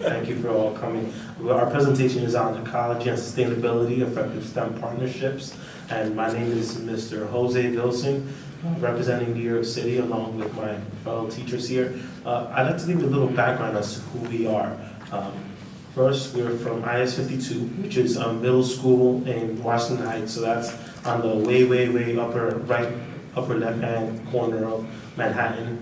Thank you for all coming. Well, our presentation is on ecology and sustainability, effective STEM partnerships. And my name is Mr. Jose Wilson, representing New York City along with my fellow teachers here. I'd like to give you a little background as to who we are. First, we're from IS 52, which is a middle school in Washington Heights. So that's on the way upper left-hand corner of Manhattan.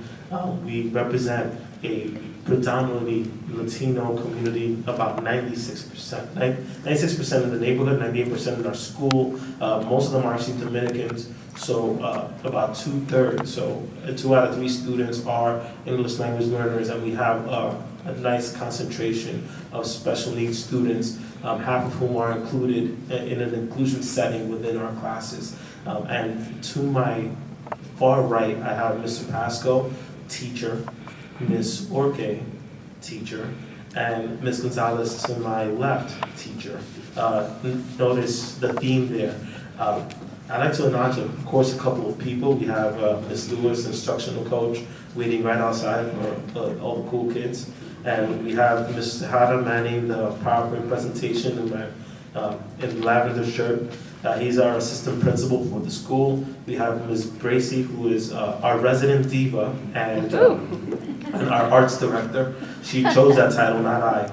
We represent a predominantly Latino community, about 96% of the neighborhood, 98% in our school. Most of them are actually Dominicans, so about 2/3. So 2 out of 3 students are English language learners, and we have a nice concentration of special needs students, half of whom are included in an inclusion setting within our classes. And to my far right, I have Mr. Pasco, teacher, Ms. Orke, teacher, and Ms. Gonzalez to my left, teacher. Notice the theme there. I'd like to acknowledge, of course, a couple of people. We have Ms. Lewis, instructional coach, waiting right outside for all the cool kids. And we have Ms. Tejada manning the PowerPoint presentation in lavender shirt. He's our assistant principal for the school. We have Ms. Bracy, who is our resident diva and our arts director. She chose that title, not I.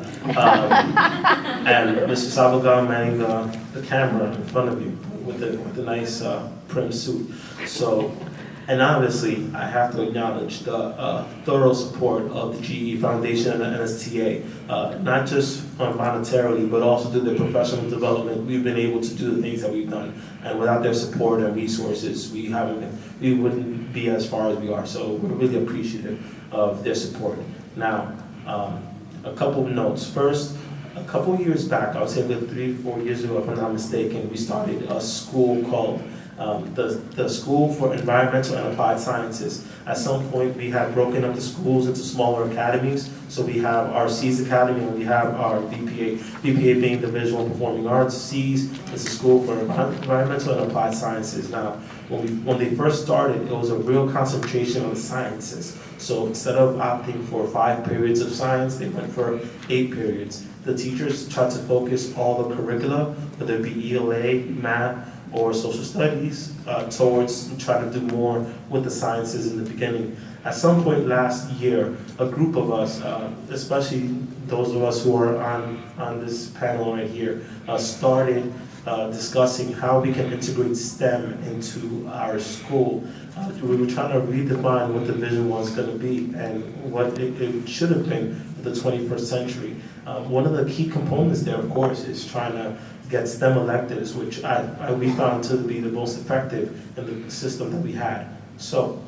And Mr. Salvagan manning the camera in front of you with the nice prim suit. So, and obviously, I have to acknowledge the thorough support of the GE Foundation and the NSTA, not just monetarily, but also through their professional development. We've been able to do the things that we've done, and without their support and resources, we wouldn't be as far as we are. So we're really appreciative of their support. Now, a couple of notes. First, a couple of years back, I would say about 3 or 4 years ago, if I'm not mistaken, we started a school called the School for Environmental and Applied Sciences. At some point, we had broken up the schools into smaller academies. So we have our C's Academy and we have our VPA. VPA being the Visual and Performing Arts. C's is the School for Environmental and Applied Sciences. Now, when they first started, it was a real concentration on the sciences. So instead of opting for 5 periods of science, they went for 8 periods. The teachers tried to focus all the curricula, whether it be ELA, math, or social studies, towards trying to do more with the sciences in the beginning. At some point last year, a group of us, especially those of us who are on this panel right here, started discussing how we can integrate STEM into our school. We were trying to redefine what the vision was going to be and what it should have been for the 21st century. One of the key components there, of course, is trying to get STEM electives, which we found to be the most effective in the system that we had. So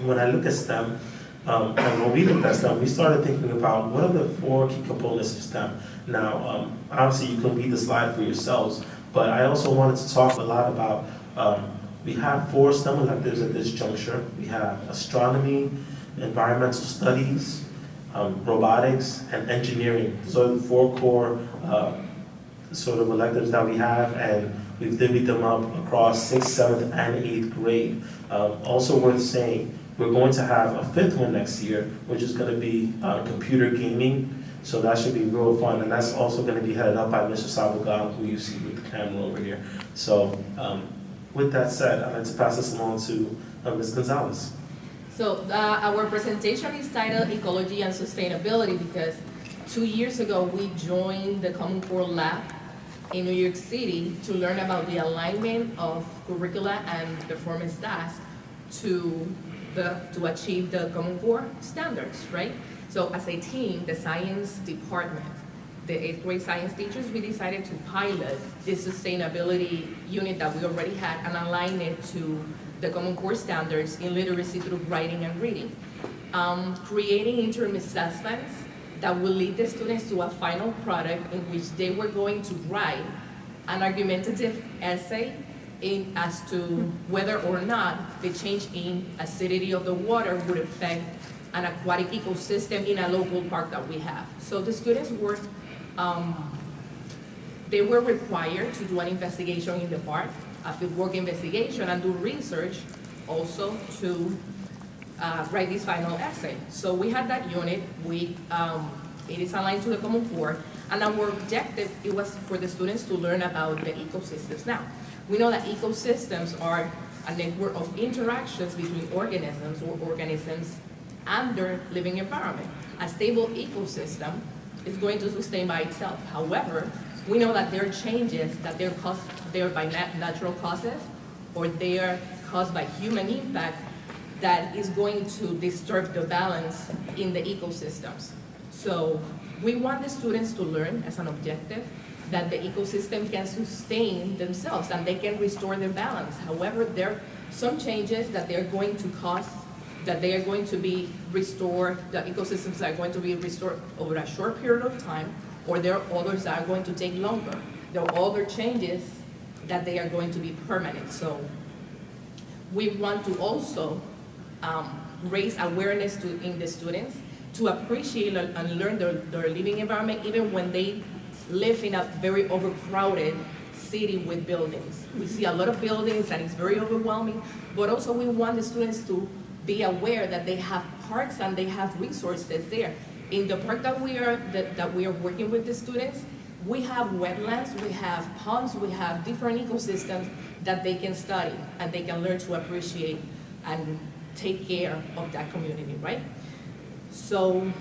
when I look at STEM, and when we looked at STEM, we started thinking about what are the 4 key components of STEM. Now, obviously you can read the slide for yourselves, but I also wanted to talk a lot about, we have 4 STEM electives at this juncture. We have astronomy, environmental studies, robotics, and engineering. So the 4 core sort of electives that we have, and we've divvied them up across 6th, 7th, and 8th grade. Also worth saying, we're going to have a 5th one next year, which is going to be computer gaming. So that should be real fun, and that's also going to be headed up by Mr. Salvagan, who you see with the camera over here. So with that said, I'd like to pass this along to Ms. Gonzalez. So our presentation is titled Ecology and Sustainability because 2 years ago we joined the Common Core Lab in New York City to learn about the alignment of curricula and performance tasks to achieve the Common Core standards, right? So as a team, the science department, the 8th grade science teachers, we decided to pilot this sustainability unit that we already had and align it to the Common Core standards in literacy through writing and reading. Creating interim assessments that will lead the students to a final product in which they were going to write an argumentative essay as to whether or not the change in acidity of the water would affect an aquatic ecosystem in a local park that we have. So the students were, they were required to do an investigation in the park, a fieldwork investigation, and do research also to write this final essay. So we had that unit. We It is aligned to the Common Core, and our objective, it was for the students to learn about the ecosystems. Now, we know that ecosystems are a network of interactions between organisms or organisms and their living environment. A stable ecosystem is going to sustain by itself. However, we know that there are changes that they're by natural causes, or they are caused by human impact that is going to disturb the balance in the ecosystems. So we want the students to learn as an objective that the ecosystem can sustain themselves and they can restore their balance. However, there are some changes that they're going to cause, that they are going to be restored, the ecosystems are going to be restored over a short period of time, or there are others that are going to take longer. There are other changes that they are going to be permanent. So we want to also raise awareness in the students to appreciate and learn their living environment even when they live in a very overcrowded city with buildings. We see a lot of buildings and it's very overwhelming, but also we want the students to be aware that they have parks and they have resources there. In the park that we are working with the students, we have wetlands, we have ponds, we have different ecosystems that they can study and they can learn to appreciate and take care of that community, right? So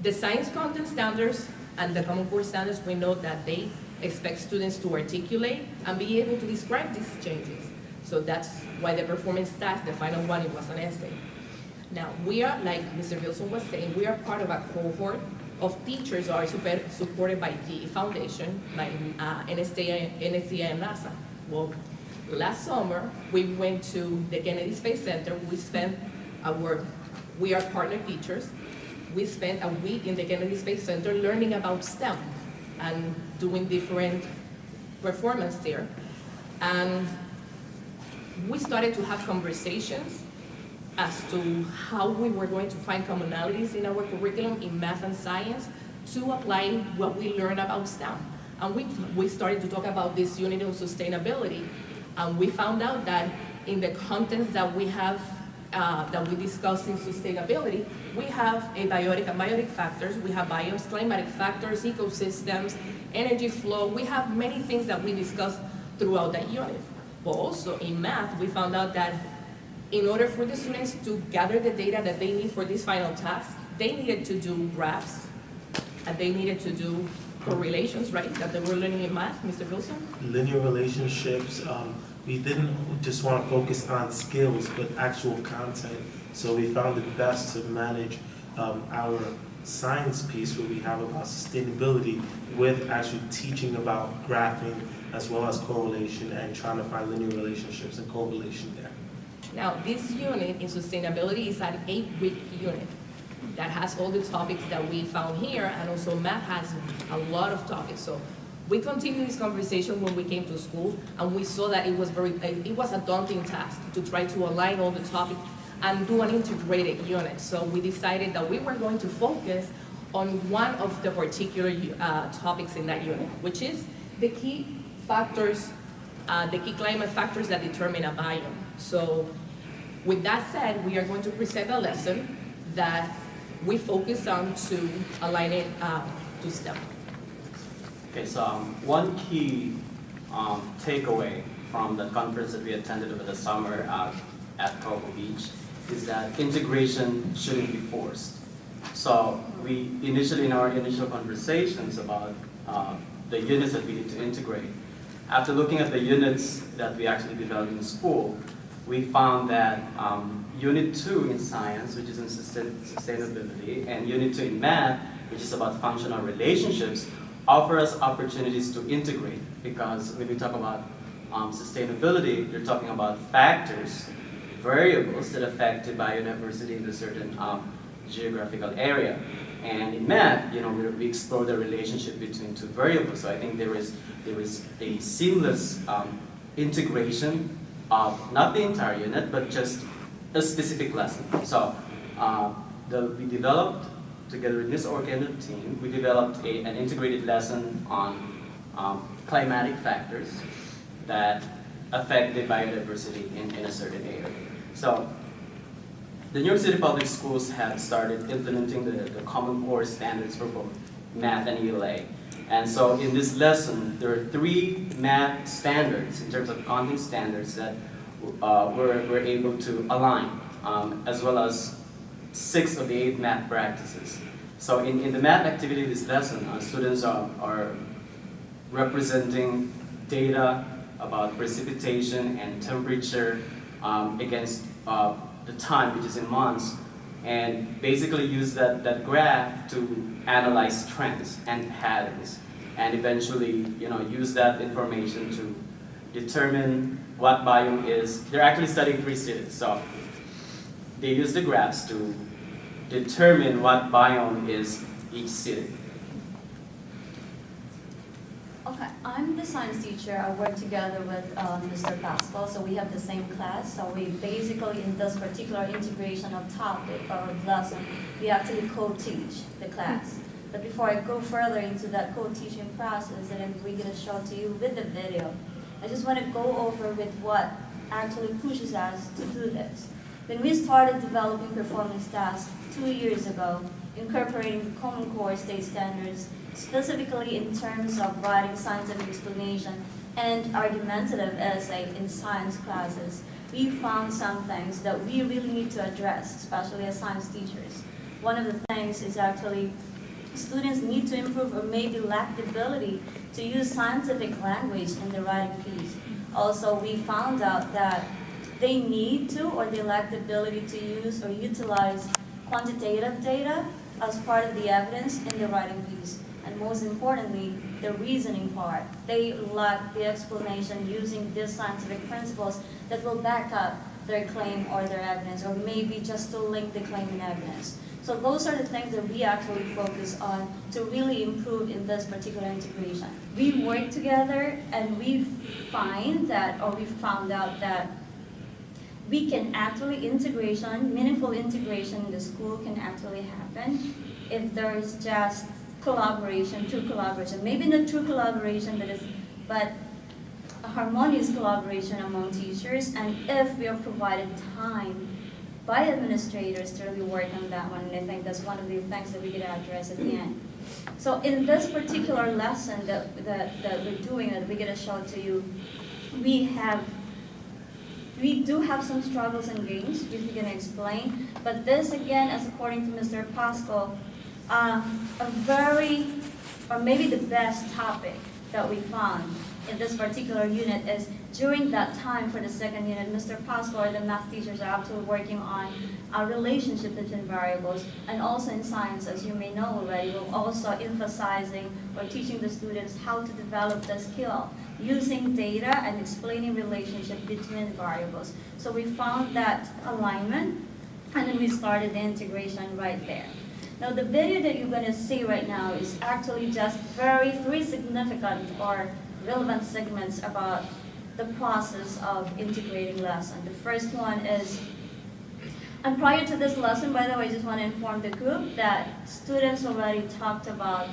the science content standards and the Common Core standards, we know that they expect students to articulate and be able to describe these changes. So that's why the performance task, the final one, it was an essay. Now, we are, like Mr. Wilson was saying, we are part of a cohort of teachers who are supported by GE Foundation, like NSTA and NASA. Well, last summer, we went to the Kennedy Space Center. We are partner teachers. We spent a week in the Kennedy Space Center learning about STEM and doing different performance there. And we started to have conversations as to how we were going to find commonalities in our curriculum in math and science to apply what we learned about STEM. And we started to talk about this unit of sustainability, and we found out that in the contents that we have, that we discuss in sustainability, we have abiotic and biotic factors, we have biomes, climatic factors, ecosystems, energy flow. We have many things that we discuss throughout that unit. But also in math, we found out that in order for the students to gather the data that they need for this final task, they needed to do graphs, and they needed to do correlations, right, that they were learning in math, Mr. Wilson? Linear relationships. We didn't just want to focus on skills, but actual content. So we found it best to manage our science piece, where we have about sustainability, with actually teaching about graphing as well as correlation and trying to find linear relationships and correlation there. Now, this unit in sustainability is an 8-week unit that has all the topics that we found here, and also math has a lot of topics. So we continued this conversation when we came to school, and we saw that it was a daunting task to try to align all the topics and do an integrated unit. So we decided that we were going to focus on one of the particular topics in that unit, which is the key factors, the key climate factors that determine a biome. So with that said, we are going to present a lesson that we focus on to align it to STEM. Okay, so one key takeaway from the conference that we attended over the summer at Cocoa Beach is that integration shouldn't be forced. So we initially, in our initial conversations about the units that we need to integrate, after looking at the units that we actually developed in school, we found that Unit 2 in science, which is in sustainability, and Unit 2 in math, which is about functional relationships, offer us opportunities to integrate, because when we talk about sustainability, you're talking about factors, variables that affect the biodiversity in a certain geographical area. And in math, we explore the relationship between two variables. So I think there is a seamless integration of not the entire unit, but just a specific lesson. So we developed, together with Ms. Orke and the team, we developed an integrated lesson on climatic factors that affect the biodiversity in a certain area. So the New York City Public Schools have started implementing the Common Core standards for both math and ELA. And so in this lesson, there are 3 math standards in terms of content standards that we're able to align, as well as 6 of the 8 math practices. So in the math activity this lesson, students are representing data about precipitation and temperature against the time, which is in months, and basically use that graph to analyze trends and patterns, and eventually, use that information to determine what biome is. They're actually studying 3 cities, so they use the graphs to determine what biome is each city. Okay, I'm the science teacher. I work together with Mr. Pascal, so we have the same class. So we basically, in this particular integration of topic or lesson, we actually co-teach the class. But before I go further into that co-teaching process, and we're going to show to you with the video, I just want to go over with what actually pushes us to do this. When we started developing performance tasks 2 years ago, incorporating the Common Core state standards, specifically in terms of writing scientific explanation and argumentative essay in science classes, we found some things that we really need to address, especially as science teachers. One of the things is actually students need to improve or maybe lack the ability to use scientific language in the writing piece. Also, we found out that they need to or they lack the ability to use or utilize quantitative data as part of the evidence in the writing piece. And most importantly, the reasoning part. They lack the explanation using these scientific principles that will back up their claim or their evidence, or maybe just to link the claim and evidence. So those are the things that we actually focus on to really improve in this particular integration. We work together and we found out that we can actually meaningful integration in the school can actually happen if there is just collaboration, true collaboration. Maybe not true collaboration, but a harmonious collaboration among teachers, and if we are provided time by administrators to really work on that one, and I think that's one of the things that we're going to address at the end. So in this particular lesson that we're doing, that we're going to show to you, we do have some struggles and gains, which we're going to explain, but this again, as according to Mr. Pascal, a very, or maybe the best topic that we found in this particular unit is during that time for the second unit, Mr. Pascal or the math teachers are actually working on a relationship between variables, and also in science, as you may know already, we're also emphasizing or teaching the students how to develop the skill using data and explaining relationship between variables. So we found that alignment, and then we started the integration right there. Now the video that you're going to see right now is actually just 3 significant or relevant segments about the process of integrating lesson. The first one is, and prior to this lesson, by the way, I just want to inform the group that students already talked about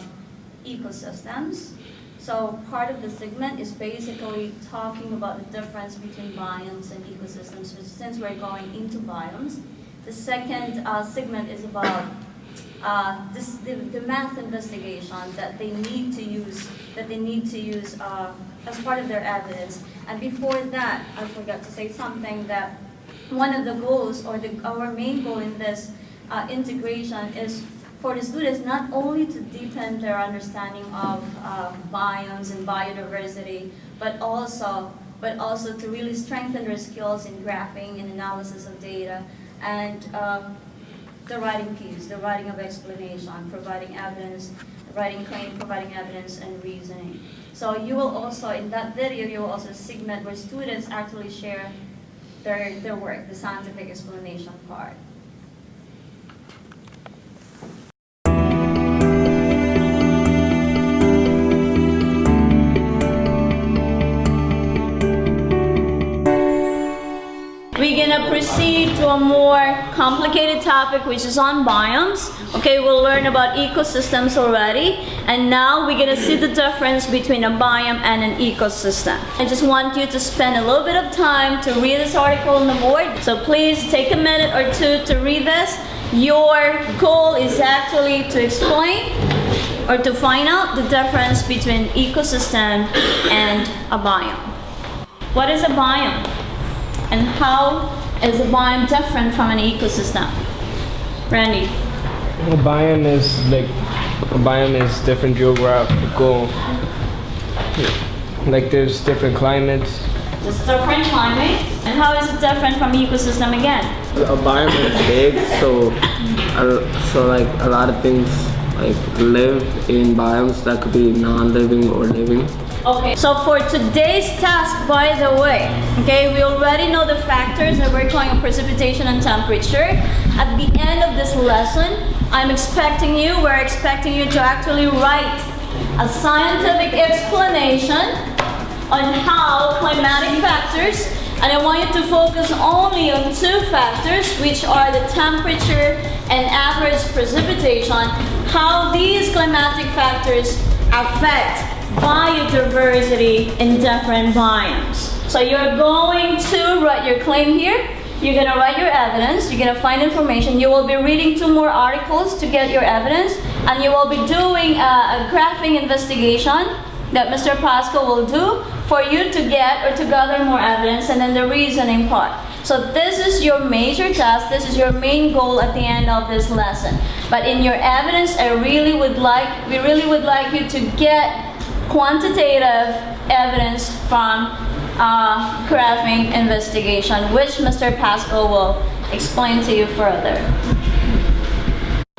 ecosystems. So part of the segment is basically talking about the difference between biomes and ecosystems, since we're going into biomes. The second segment is about the math investigation that they need to use as part of their evidence. And before that, I forgot to say something, that one of the goals, or our main goal in this integration, is for the students not only to deepen their understanding of biomes and biodiversity, but also to really strengthen their skills in graphing and analysis of data, and the writing piece, the writing of explanation, providing evidence, writing claim, providing evidence, and reasoning. So you will also, in that video, you will also segment where students actually share their work, the scientific explanation part. We're gonna proceed into a more complicated topic, which is on biomes. Okay, we'll learn about ecosystems already, and now we're gonna see the difference between a biome and an ecosystem. I just want you to spend a little bit of time to read this article on the board, so please take a minute or two to read this. Your goal is actually to explain or to find out the difference between ecosystem and a biome. What is a biome? And how is a biome different from an ecosystem? Randy? A biome is different geographical, like there's different climates. There's different climates. And how is it different from ecosystem again? A biome is big, so like a lot of things like live in biomes that could be non-living or living. Okay, so for today's task, by the way, okay, we already know the factors that we're calling precipitation and temperature. At the end of this lesson, we're expecting you to actually write a scientific explanation on how climatic factors, and I want you to focus only on two factors, which are the temperature and average precipitation, how these climatic factors affect biodiversity in different biomes. So you're going to write your claim here, you're going to write your evidence, you're going to find information, you will be reading 2 more articles to get your evidence, and you will be doing a graphing investigation that Mr. Pascal will do for you to get or to gather more evidence, and then the reasoning part. So this is your major task, this is your main goal at the end of this lesson. But in your evidence, we really would like you to get quantitative evidence from graphing investigation, which Mr. Pascal will explain to you further.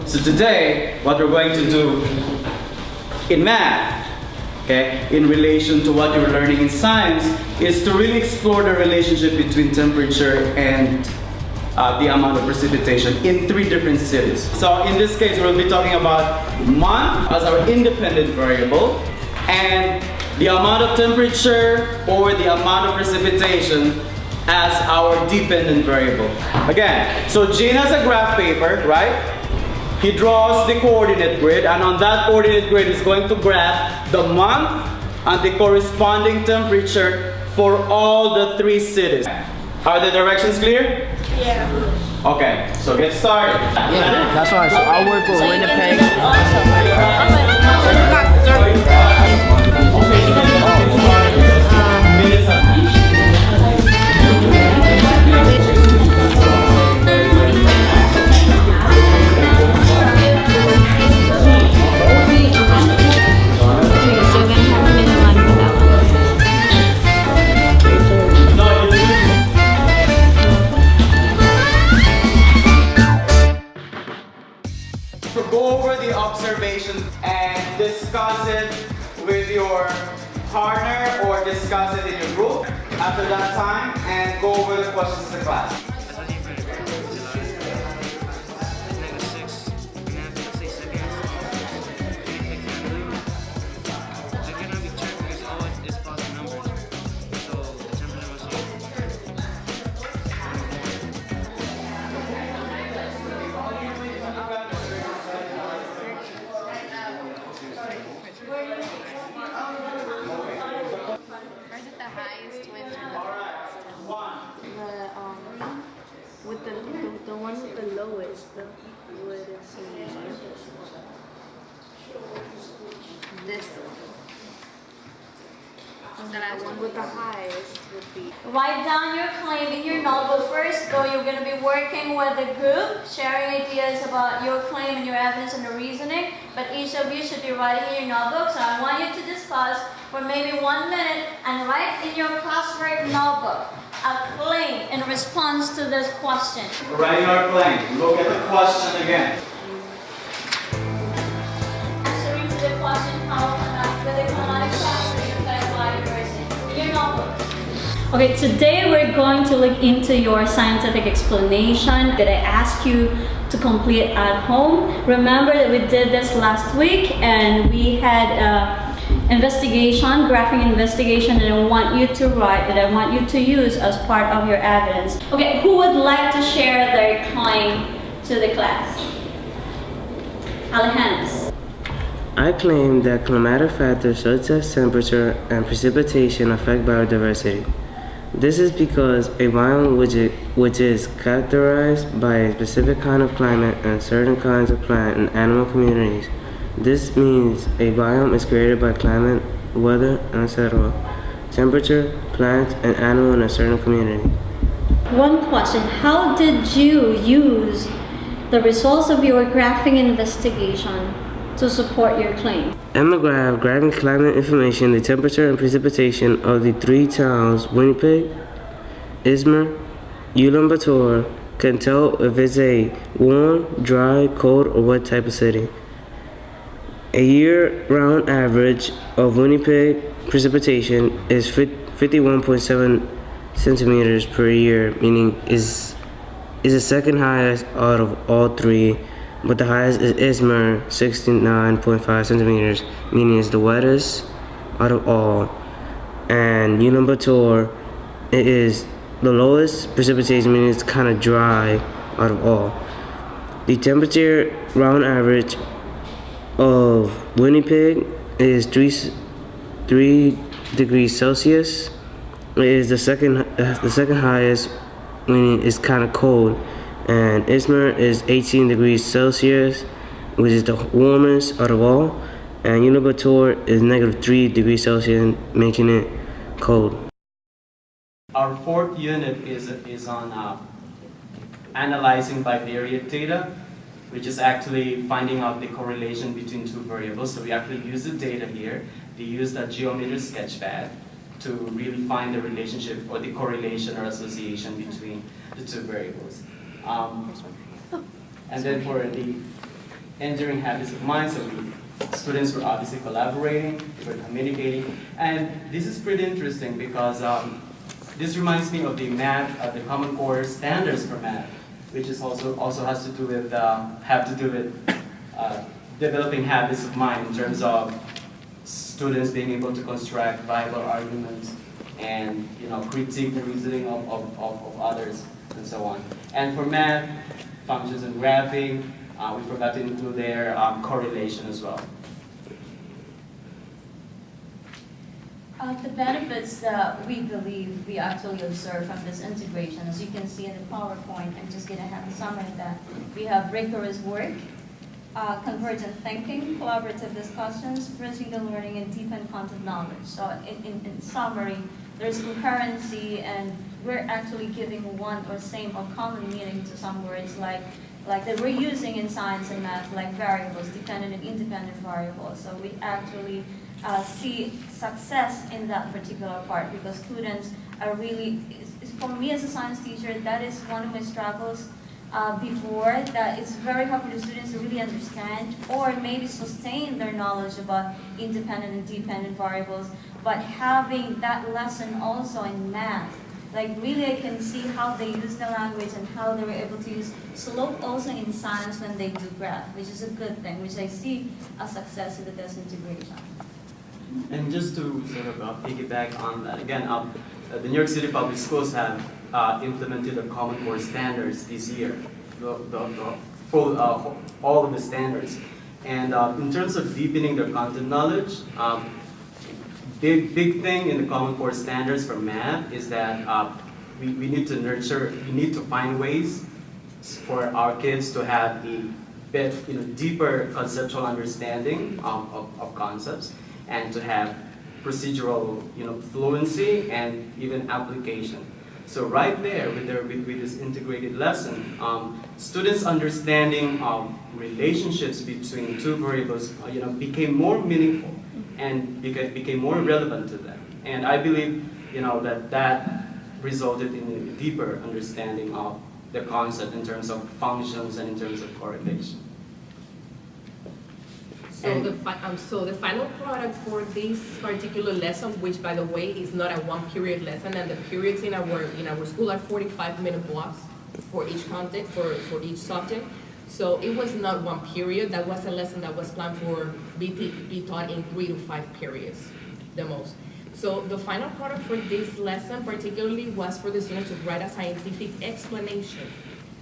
So today, what we're going to do in math, okay, in relation to what you're learning in science, is to really explore the relationship between temperature and the amount of precipitation in 3 different cities. So in this case, we'll be talking about month as our independent variable, and the amount of temperature or the amount of precipitation as our dependent variable. Again, so Gene has a graph paper, right? He draws the coordinate grid, and on that coordinate grid is going to graph the month and the corresponding temperature for all the 3 cities. Are the directions clear? Yeah. Okay, so get started. Yeah, that's why. So I'll work with Winnipeg. Go over the observations and discuss it with your partner or discuss it in your group after that time, and go over the questions in the class. The one with the lowest, would it say this one? The one with the highest would be. Write down your claim in your notebook first, though you're going to be working with a group, sharing ideas about your claim and your evidence and the reasoning, but each of you should be writing in your notebook. So I want you to discuss for maybe 1 minute and write in your classwork notebook a claim in response to this question. Writing our claim. Look at the question again. Answering to the question, how the climatic factors affect biodiversity. Your notebook. Okay, today we're going to look into your scientific explanation that I asked you to complete at home. Remember that we did this last week, and we had investigation, graphing investigation, that I want you to write, that I want you to use as part of your evidence. Okay, who would like to share their claim to the class? Alejandro. I claim that climatic factors such as temperature and precipitation affect biodiversity. This is because a biome which is characterized by a specific kind of climate and certain kinds of plant and animal communities. This means a biome is created by climate, weather, etc., temperature, plants, and animals in a certain community. One question, how did you use the results of your graphing investigation to support your claim? In the graph, graphing climate information, the temperature and precipitation of the 3 towns, Winnipeg, Izmir, Ulaanbaatar, can tell if it's a warm, dry, cold, or wet type of city. A year-round average of Winnipeg precipitation is 51.7 centimeters per year, meaning is the second highest out of all 3. But the highest is Izmir, 69.5 centimeters, meaning it's the wettest out of all. And Ulaanbaatar, it is the lowest precipitation, meaning it's kind of dry out of all. The temperature round average of Winnipeg is 3 degrees Celsius. It is the second highest, meaning it's kind of cold. And Izmir is 18 degrees Celsius, which is the warmest out of all. And Ulaanbaatar is -3 degrees Celsius, making it cold. Our 4th unit is on analyzing bivariate data, which is actually finding out the correlation between 2 variables. So we actually use the data here. We use the geometry sketchpad to really find the relationship or the correlation or association between the 2 variables. And then for the engineering habits of mind, so students were obviously collaborating, they were communicating, and this is pretty interesting because this reminds me of the math, the Common Core standards for math, which is also has to do with developing habits of mind in terms of students being able to construct viable arguments and critique the reasoning of others and so on. And for math, functions and graphing, we forgot to include their correlation as well. The benefits that we believe we actually observe from this integration, as you can see in the PowerPoint, I'm just going to have a summary of that. We have rigorous work, convergent thinking, collaborative discussions, bridging the learning, and deepened content knowledge. So in summary, there's concurrency, and we're actually giving one or same or common meaning to some words like that we're using in science and math, like variables, dependent and independent variables. So we actually see success in that particular part because students are really, for me as a science teacher, that is one of my struggles before, that it's very hard for the students to really understand or maybe sustain their knowledge about independent and dependent variables, but having that lesson also in math, like really I can see how they use the language and how they were able to use slope also in science when they do graph, which is a good thing, which I see a success in the disintegration. And just to sort of piggyback on that, again, the New York City Public Schools have implemented the Common Core standards this year, all of the standards. And in terms of deepening their content knowledge, big thing in the Common Core standards for math is that we need to nurture, we need to find ways for our kids to have a bit, deeper conceptual understanding of concepts, and to have procedural, fluency and even application. So right there, with this integrated lesson, students' understanding of relationships between 2 variables, became more meaningful and became more relevant to them. And I believe, that resulted in a deeper understanding of the concept in terms of functions and in terms of correlation. So the final product for this particular lesson, which by the way is not a 1-period lesson, and the periods in our school are 45-minute blocks for each content, for each subject. So it was not one period, that was a lesson that was planned for be taught in 3 to 5 periods, the most. So the final product for this lesson particularly was for the students to write a scientific explanation,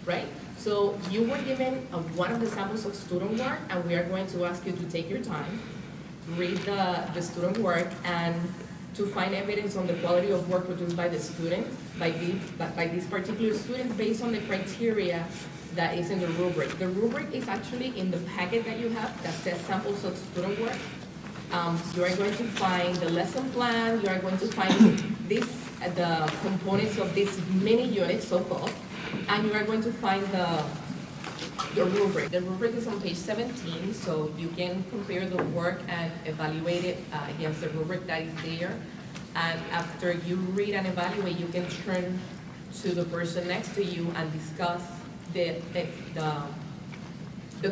right? So you were given one of the samples of student work, and we are going to ask you to take your time, read the student work, and to find evidence on the quality of work produced by the students, by these particular students, based on the criteria that is in the rubric. The rubric is actually in the packet that you have that says samples of student work. You are going to find the lesson plan, you are going to find the components of this mini unit, so-called, and you are going to find the rubric. The rubric is on page 17, so you can compare the work and evaluate it against the rubric that is there. And after you read and evaluate, you can turn to the person next to you and discuss the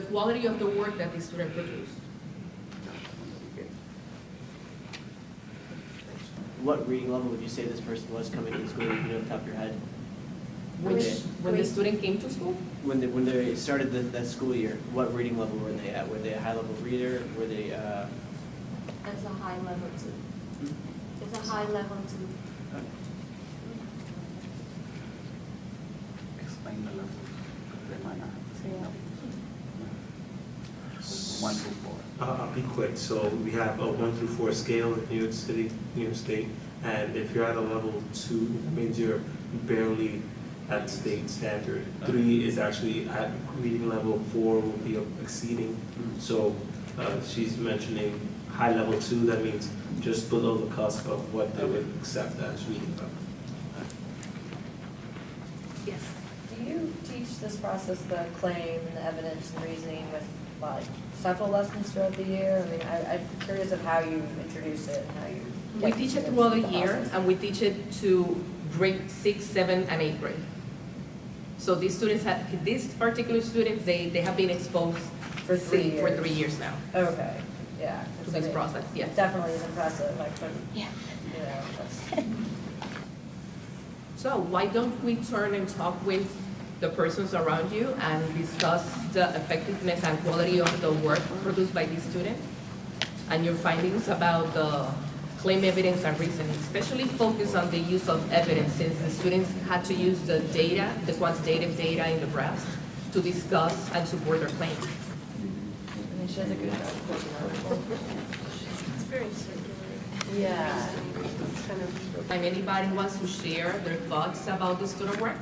quality of the work that the student produced. What reading level would you say this person was coming to school, if you know off the top of your head? When the student came to school? When they started that school year, what reading level were they at? Were they a high-level reader? Were they, It's a high level too. It's a high level too. Explain the level. They might not have the same level. 1 through 4. I'll be quick. So we have a 1 through 4 scale in New York City, New York State, and if you're at a level 2, that means you're barely at state standard. 3 is actually at reading level, 4 will be exceeding. So she's mentioning high level 2, that means just below the cusp of what they would accept as reading level. Yes. Do you teach this process, the claim and the evidence and reasoning, with like several lessons throughout the year? I mean, I'm curious of how you introduce it and how you. We teach it throughout the year, and we teach it to grade 6, 7, and 8th grade. So these students these particular students, they have been exposed For 3 years. For 3 years now Okay, yeah. to this process, yes. It definitely is impressive, like, from, Yeah. you know, that's. So why don't we turn and talk with the persons around you and discuss the effectiveness and quality of the work produced by these students and your findings about the claim evidence and reasoning, especially focus on the use of evidence, since the students had to use the data, the quantitative data in the graphs, to discuss and support their claim. I mean, she does a good job. It's very circular. Yeah. It's kind of. And anybody wants to share their thoughts about the student work?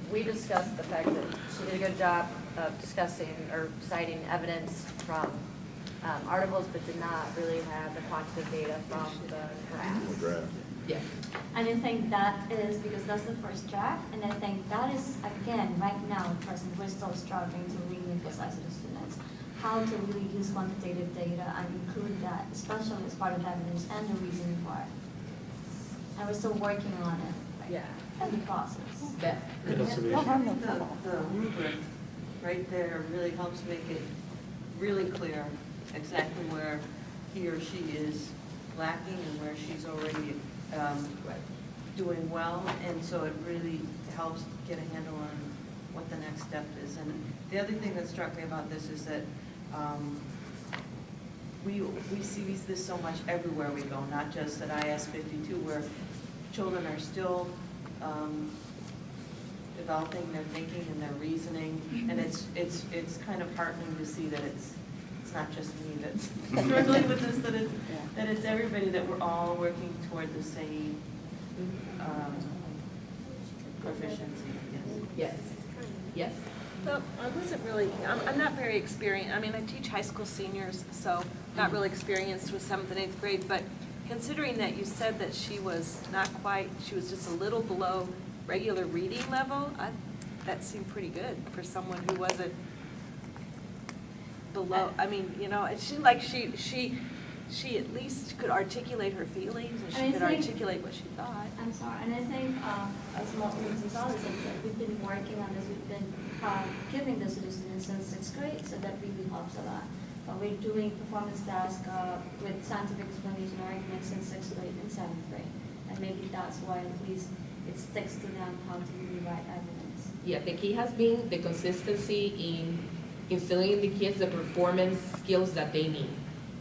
We discussed the fact that she did a good job of discussing or citing evidence from articles, but did not really have the quantitative data from the graph. Yes. And I think that is, because that's the first draft, and I think that is, again, right now, at present, we're still struggling to really emphasize to the students how to really use quantitative data and include that, especially as part of the evidence and the reasoning part. And we're still working on it. Yeah. In the process. Beth? Yeah, that's what we- The rubric right there really helps make it really clear exactly where he or she is lacking and where she's already doing well. And so it really helps get a handle on what the next step is. And the other thing that struck me about this is that we see this so much everywhere we go, not just at IS 52, where children are still developing their thinking and their reasoning, and it's kind of heartening to see that it's not just me that's struggling with this, that it's everybody, that we're all working toward the same proficiency. Yes. Yes? Well, I wasn't really, I'm not very experienced. I mean, I teach high school seniors, so not really experienced with 7th and 8th grade, but considering that you said that she was not quite, she was just a little below regular reading level, that seemed pretty good for someone who wasn't below. I mean, you know, it seemed like she at least could articulate her feelings, and she could articulate what she thought. I'm sorry, and I think as Mrs. Allen said, that we've been working on this, we've been giving this to the students since 6th grade, so that really helps a lot. We're doing performance tasks with scientific explanation arguments in 6th grade and 7th grade, and maybe that's why at least it sticks to them how to really write evidence. Yeah, the key has been the consistency in instilling in the kids the performance skills that they need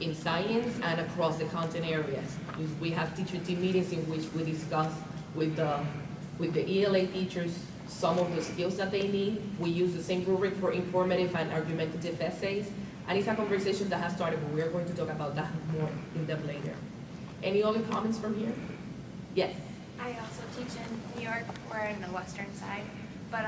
in science and across the content areas. We have teacher team meetings in which we discuss with the ELA teachers some of the skills that they need. We use the same rubric for informative and argumentative essays, and it's a conversation that has started, but we're going to talk about that more in depth later. Any other comments from here? Yes. I also teach in New York. We're in the western side, but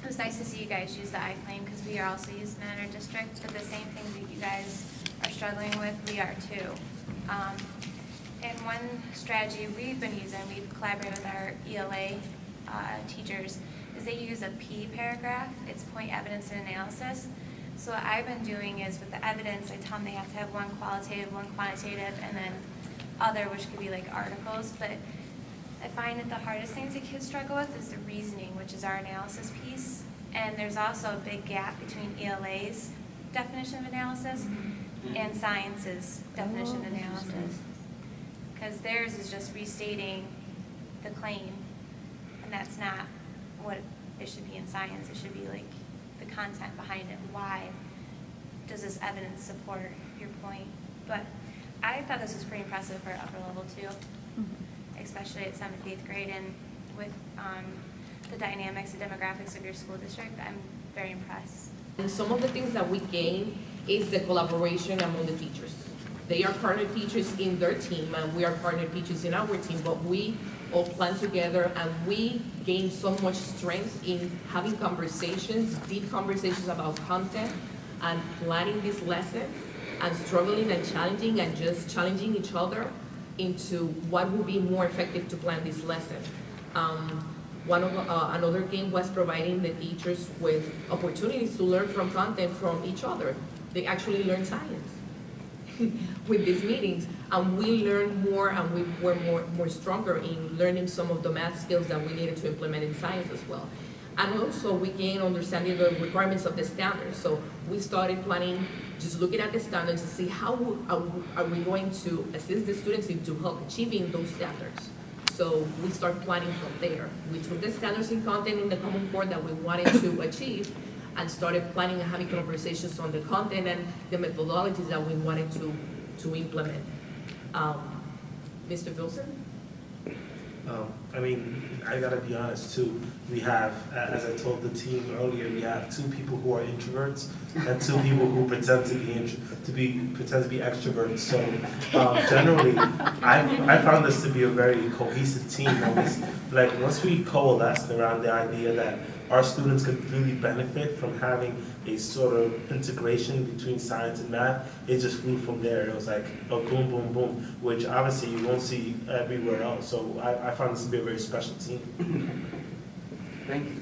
it was nice to see you guys use the iClaim because we are also using it in our district. But the same thing that you guys are struggling with, we are too. And one strategy we've been using, we've collaborated with our ELA teachers, is they use a P paragraph. It's point, evidence, and analysis. So what I've been doing is with the evidence, I tell them they have to have one qualitative, one quantitative, and then other, which could be like articles. But I find that the hardest things that kids struggle with is the reasoning, which is our analysis piece. And there's also a big gap between ELA's definition of analysis and science's definition of analysis. Because theirs is just restating the claim, and that's not what it should be in science. It should be like the content behind it. Why does this evidence support your point? But I thought this was pretty impressive for upper level too, especially at 7th, 8th grade, and with the dynamics and demographics of your school district. I'm very impressed. And some of the things that we gain is the collaboration among the teachers. They are partner teachers in their team, and we are partner teachers in our team, but we all plan together, and we gain so much strength in having conversations, deep conversations about content, and planning this lesson, and struggling and just challenging each other into what would be more effective to plan this lesson. Another game was providing the teachers with opportunities to learn from content from each other. They actually learn science with these meetings, and we learned more, and we were more stronger in learning some of the math skills that we needed to implement in science as well. And also we gained understanding the requirements of the standards. So we started planning, just looking at the standards to see how are we going to assist the students into help achieving those standards. So we start planning from there. We took the standards in content in the Common Core that we wanted to achieve, and started planning and having conversations on the content and the methodologies that we wanted to implement. Mr. Wilson? I mean, I gotta be honest too. We have, as I told the team earlier, we have 2 people who are introverts and 2 people who pretend to be extroverts. So generally, I found this to be a very cohesive team. Like once we coalesced around the idea that our students could really benefit from having a sort of integration between science and math, it just flew from there. It was like a boom, boom, boom, which obviously you won't see everywhere else. So I found this to be a very special team. Thank you.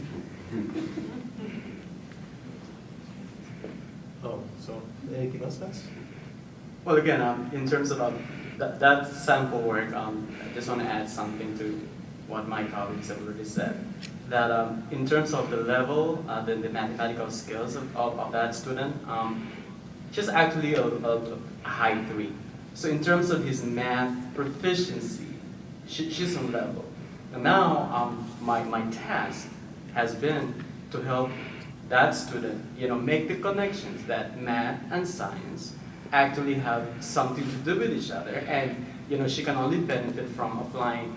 Oh, so anything else, guys? Well, again, in terms of that sample work, I just want to add something to what my colleagues have already said. That in terms of the level, the mathematical skills of that student, she's actually a high 3. So in terms of his math proficiency, she's on level. And now my task has been to help that student, make the connections that math and science actually have something to do with each other, and she can only benefit from applying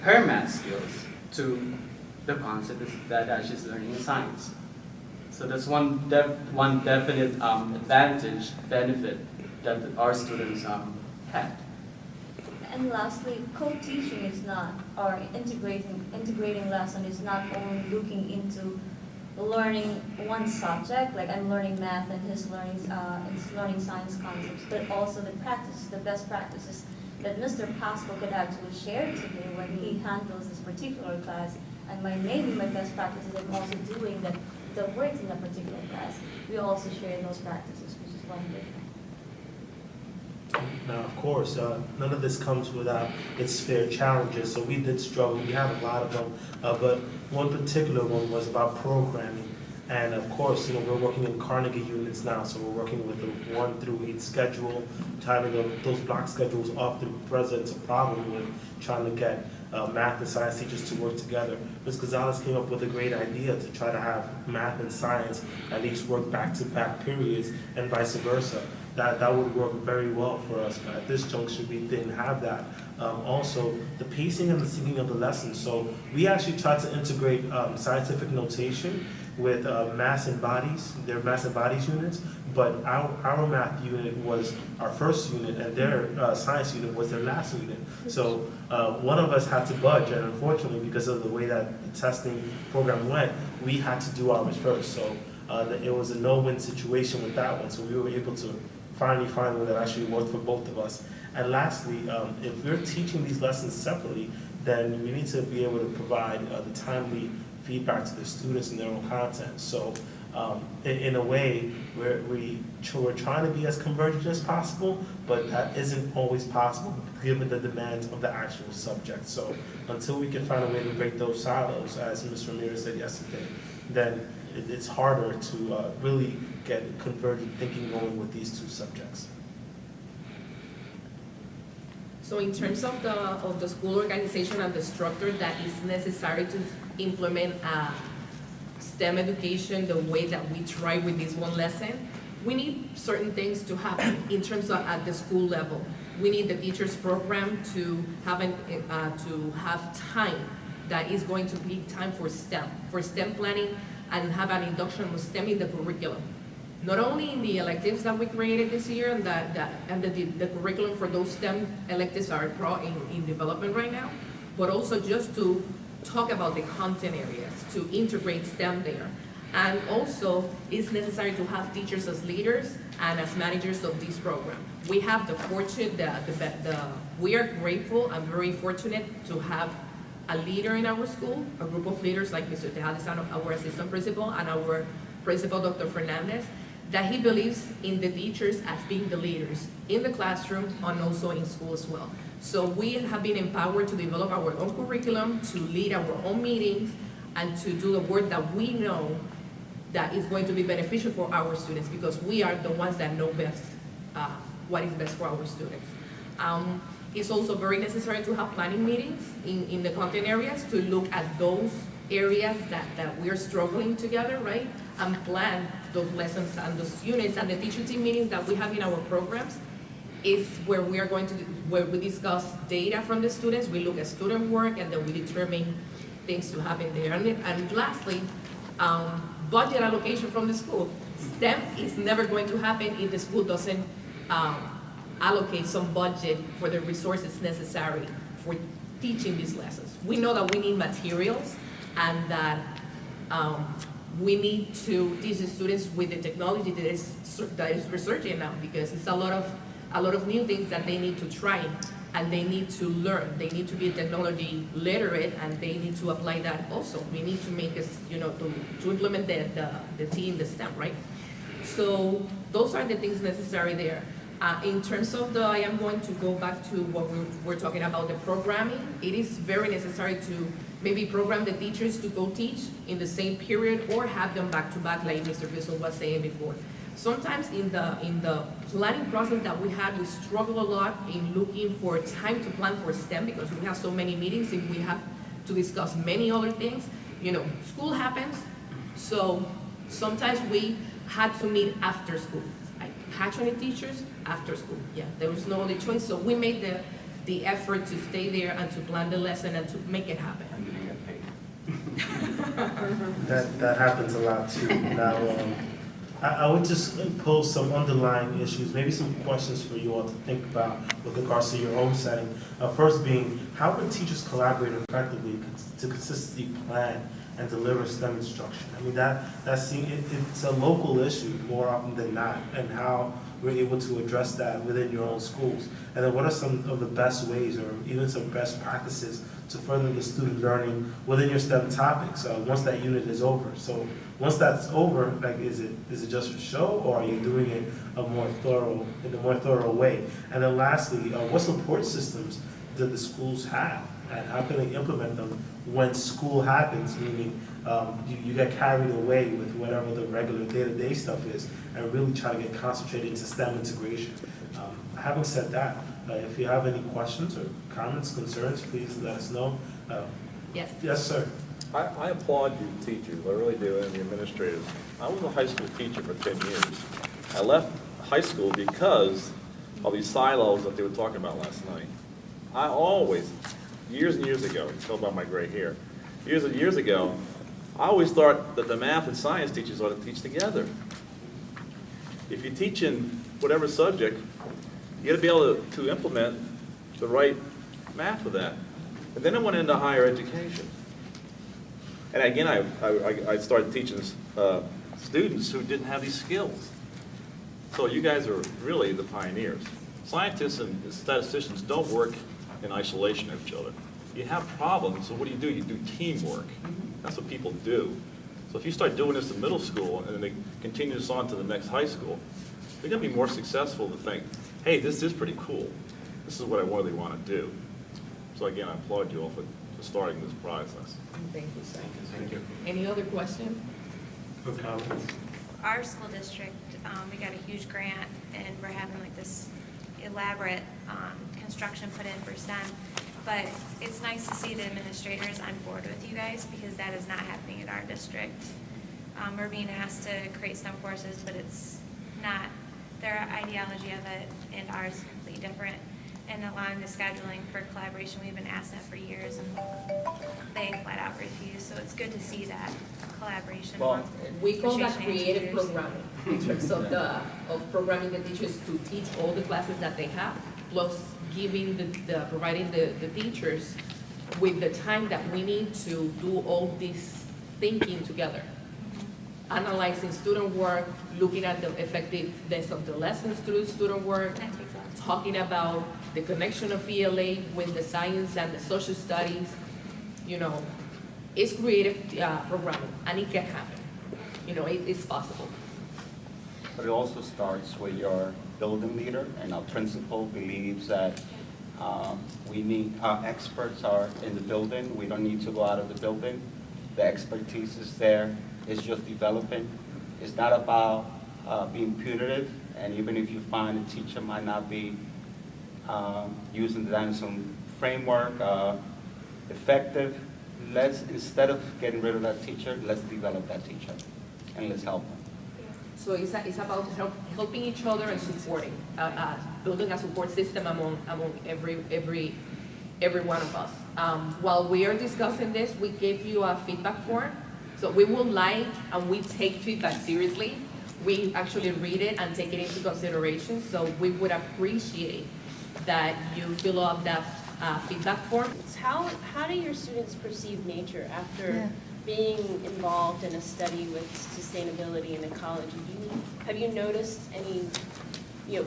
her math skills to the concepts that she's learning in science. So that's one definite benefit that our students had. And lastly, co-teaching is not, or integrating lesson is not only looking into learning one subject, like I'm learning math and he's learning science concepts, but also the best practices that Mr. Pascal could actually share today when he handles this particular class. And maybe my best practices I'm also doing that works in a particular class. We also share those practices, which is wonderful. Now, of course, none of this comes without its fair challenges, so we did struggle. We had a lot of them, but one particular one was about programming. And of course, we're working in Carnegie units now, so we're working with the 1 through 8 schedule, timing those block schedules off. The president's a problem with trying to get math and science teachers to work together. Ms. Gonzalez came up with a great idea to try to have math and science at least work back-to-back periods and vice versa. That would work very well for us, but at this juncture, we didn't have that. Also, the pacing and the syncing of the lessons. So we actually tried to integrate scientific notation with mass and bodies, their mass and bodies units, but our math unit was our first unit, and their science unit was their last unit. So one of us had to budge, and unfortunately, because of the way that the testing program went, we had to do ours first. So it was a no-win situation with that one, so we were able to finally find one that actually worked for both of us. And lastly, if we're teaching these lessons separately, then we need to be able to provide the timely feedback to the students and their own content. So in a way, we're trying to be as convergent as possible, but that isn't always possible given the demands of the actual subject. So until we can find a way to break those silos, as Ms. Ramirez said yesterday, then it's harder to really get convergent thinking going with these two subjects. So in terms of the school organization and the structure that is necessary to implement STEM education the way that we try with this one lesson, we need certain things to happen in terms of at the school level. We need the teachers program to have time that is going to be time for STEM planning, and have an induction of STEM in the curriculum. Not only in the electives that we created this year, and the curriculum for those STEM electives are in development right now, but also just to talk about the content areas, to integrate STEM there. And also, it's necessary to have teachers as leaders and as managers of this program. We have the fortune, we are grateful and very fortunate to have a leader in our school, a group of leaders like Mr. Tejada, our assistant principal, and our principal, Dr. Fernandez, that he believes in the teachers as being the leaders in the classroom and also in school as well. So we have been empowered to develop our own curriculum, to lead our own meetings, and to do the work that we know that is going to be beneficial for our students, because we are the ones that know best what is best for our students. It's also very necessary to have planning meetings in the content areas to look at those areas that we are struggling together, right? And plan those lessons and those units, and the teacher team meetings that we have in our programs is where we are going to, where we discuss data from the students, we look at student work, and then we determine things to happen there. And lastly, budget allocation from the school. STEM is never going to happen if the school doesn't allocate some budget for the resources necessary for teaching these lessons. We know that we need materials, and that we need to teach the students with the technology that is researching now, because it's a lot of new things that they need to try, and they need to learn. They need to be technology literate, and they need to apply that also. We need to make us, to implement the T in the STEM, right? So those are the things necessary there. In terms of I am going to go back to what we're talking about, the programming. It is very necessary to maybe program the teachers to go teach in the same period, or have them back to back, like Mr. Bissell was saying before. Sometimes in the planning process that we have, we struggle a lot in looking for time to plan for STEM, because we have so many meetings and we have to discuss many other things. School happens, so sometimes we had to meet after school. Had 20 teachers after school. Yeah, there was no other choice, so we made the effort to stay there and to plan the lesson and to make it happen. And you didn't get paid. That happens a lot too. Now, I would just pose some underlying issues, maybe some questions for you all to think about with regards to your own setting. First being, how can teachers collaborate effectively to consistently plan and deliver STEM instruction? I mean, it's a local issue more often than not, and how we're able to address that within your own schools. And then what are some of the best ways, or even some best practices, to further the student learning within your STEM topics once that unit is over? So once that's over, is it just for show, or are you doing it in a more thorough way? And then lastly, what support systems do the schools have, and how can they implement them when school happens, meaning you get carried away with whatever the regular day-to-day stuff is, and really try to get concentrated into STEM integration. Having said that, If you have any questions or comments, concerns, please let us know. Yes. Yes, sir. I applaud you teachers, I really do, and the administrators. I was a high school teacher for 10 years. I left high school because of these silos that they were talking about last night. I always, years and years ago, you can tell by my gray hair, years and years ago, I always thought that the math and science teachers ought to teach together. If you teach in whatever subject, you got to be able to implement the right math for that. And then I went into higher education. And again, I started teaching students who didn't have these skills. So you guys are really the pioneers. Scientists and statisticians don't work in isolation of each other. You have problems, so what do? You do teamwork. That's what people do. So if you start doing this in middle school and then they continue this on to the next high school, they're going to be more successful to think, hey, this is pretty cool. This is what I really want to do. So again, I applaud you all for starting this process. Thank you, sir. Thank you. Any other questions or comments? Our school district, we got a huge grant, and we're having like this elaborate construction put in for STEM. But it's nice to see the administrators on board with you guys, because that is not happening in our district. We're being asked to create STEM courses, but it's not, their ideology of it and ours is completely different. And allowing the scheduling for collaboration, we've been asked that for years, and they flat out refuse. So it's good to see that collaboration. Well, we call that administration and creative teachers. programming, in terms of programming the teachers to teach all the classes that they have, plus giving providing the teachers with the time that we need to do all this thinking together. Analyzing student work, looking at the effectiveness of the lessons through student work, talking about the connection of ELA with the science and the social studies. You know, it's creative programming, and it can happen. You know, it's possible. But it also starts with your building leader, and our principal believes that we need, our experts are in the building. We don't need to go out of the building. The expertise is there. It's just developing. It's not about being punitive, and even if you find a teacher might not be using the dinosaur framework effective, instead of getting rid of that teacher, let's develop that teacher, and let's help them. So it's about helping each other and supporting, building a support system among every one of us. While we are discussing this, we gave you a feedback form. So we would like, and we take feedback seriously. We actually read it and take it into consideration. So we would appreciate that you fill up that feedback form. How do your students perceive nature after being involved in a study with sustainability and ecology? Have you noticed any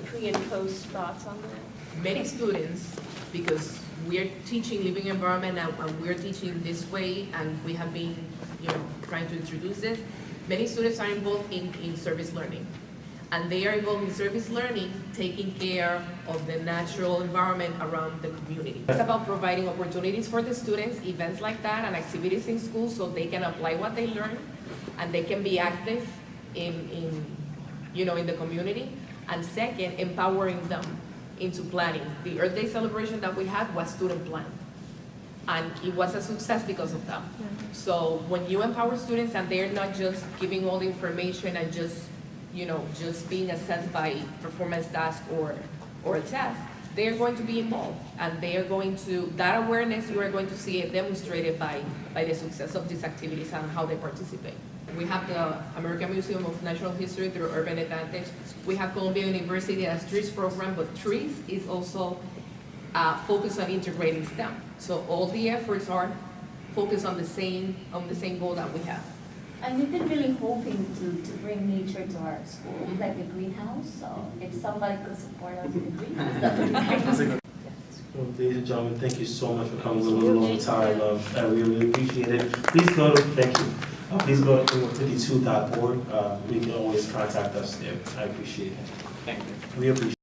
pre and post thoughts on that? Many students, because we are teaching living environment and we're teaching this way, and we have been trying to introduce this, many students are involved in service learning. And they are involved in service learning, taking care of the natural environment around the community. It's about providing opportunities for the students, events like that, and activities in school, so they can apply what they learn, and they can be active in the community. And second, empowering them into planning. The Earth Day celebration that we had was student planned, and it was a success because of that. So when you empower students and they're not just giving all the information and just being assessed by performance task or a test, they are going to be involved, and they are going to, that awareness, you are going to see it demonstrated by the success of these activities and how they participate. We have the American Museum of Natural History through Urban Advantage. We have Columbia University as TREES program, but TREES is also focused on integrating STEM. So all the efforts are focused on the same goal that we have. And we've been really hoping to bring nature to our school, like a greenhouse. So if somebody could support us in the greenhouse, that would be great. Well, ladies and gentlemen, thank you so much for coming a little long time. I really appreciate it. Please go to, thank you. Please go to 52.org. You can always contact us there. I appreciate it. Thank you. We appreciate it.